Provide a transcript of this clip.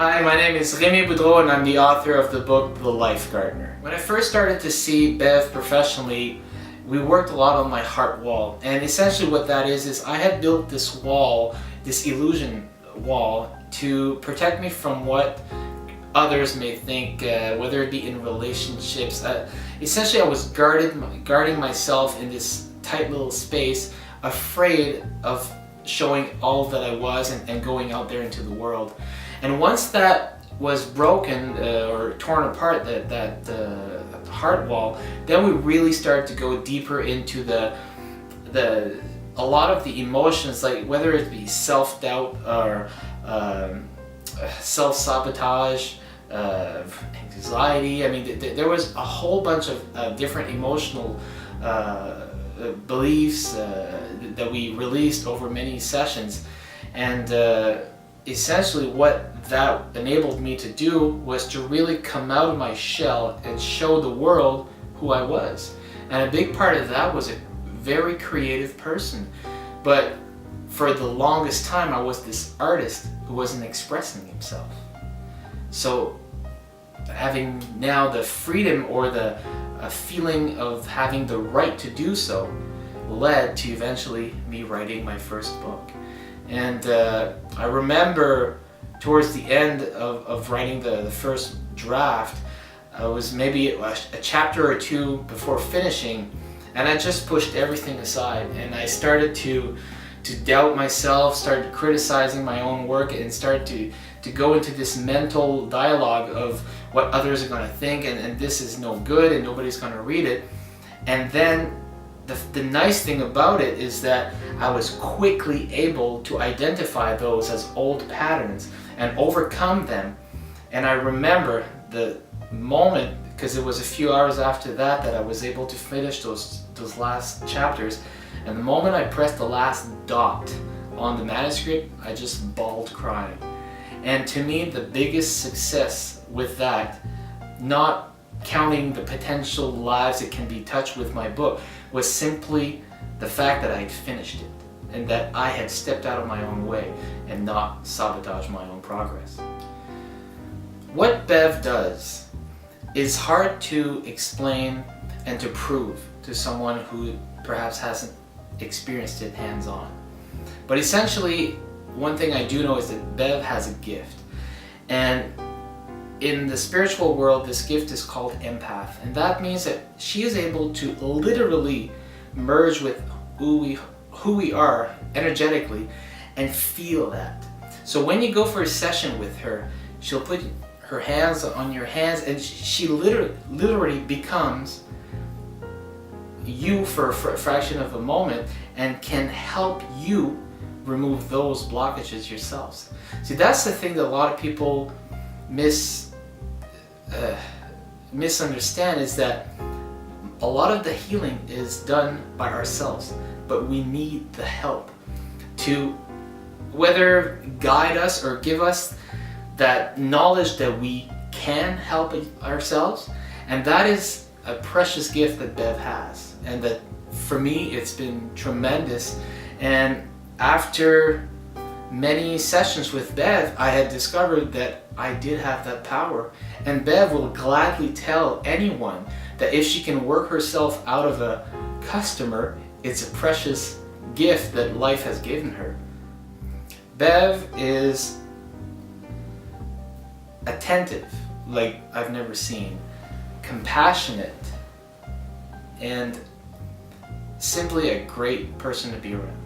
Hi, my name is Remi Boudreau and I'm the author of the book The Life Gardener. When I first started to see Bev professionally, we worked a lot on my heart wall. And essentially what that is I had built this wall, this illusion wall, to protect me from what others may think, whether it be in relationships. Essentially I was guarding myself in this tight little space, afraid of showing all that I was and going out there into the world. And once that was broken or torn apart, that heart wall, then we really started to go deeper into a lot of the emotions, like whether it be self-doubt or self-sabotage, anxiety. I mean, there was a whole bunch of different emotional beliefs that we released over many sessions. And essentially what that enabled me to do was to really come out of my shell and show the world who I was. And a big part of that was a very creative person. But for the longest time I was this artist who wasn't expressing himself. So having now the freedom or the feeling of having the right to do so led to eventually me writing my first book. And I remember towards the end of writing the first draft, I was maybe a chapter or two before finishing, and I just pushed everything aside and I started to doubt myself, started criticizing my own work, and started to go into this mental dialogue of what others are going to think, and this is no good and nobody's going to read it. And then the nice thing about it is that I was quickly able to identify those as old patterns and overcome them. And I remember the moment, because it was a few hours after that I was able to finish those last chapters, and the moment I pressed the last dot on the manuscript, I just bawled crying. And to me, the biggest success with that, not counting the potential lives that can be touched with my book, was simply the fact that I had finished it and that I had stepped out of my own way and not sabotaged my own progress. What Bev does is hard to explain and to prove to someone who perhaps hasn't experienced it hands-on. But essentially, one thing I do know is that Bev has a gift. And in the spiritual world, this gift is called empath. And that means that she is able to literally merge with who we are energetically and feel that. So when you go for a session with her, she'll put her hands on your hands and she literally becomes you for a fraction of a moment and can help you remove those blockages yourselves. See, that's the thing that a lot of people misunderstand, is that a lot of the healing is done by ourselves, but we need the help to whether guide us or give us that knowledge that we can help ourselves. And that is a precious gift that Bev has, and that for me it's been tremendous. And after many sessions with Bev, I had discovered that I did have that power. And Bev will gladly tell anyone that if she can work herself out of a customer, it's a precious gift that life has given her. Bev is attentive like I've never seen, compassionate, and simply a great person to be around.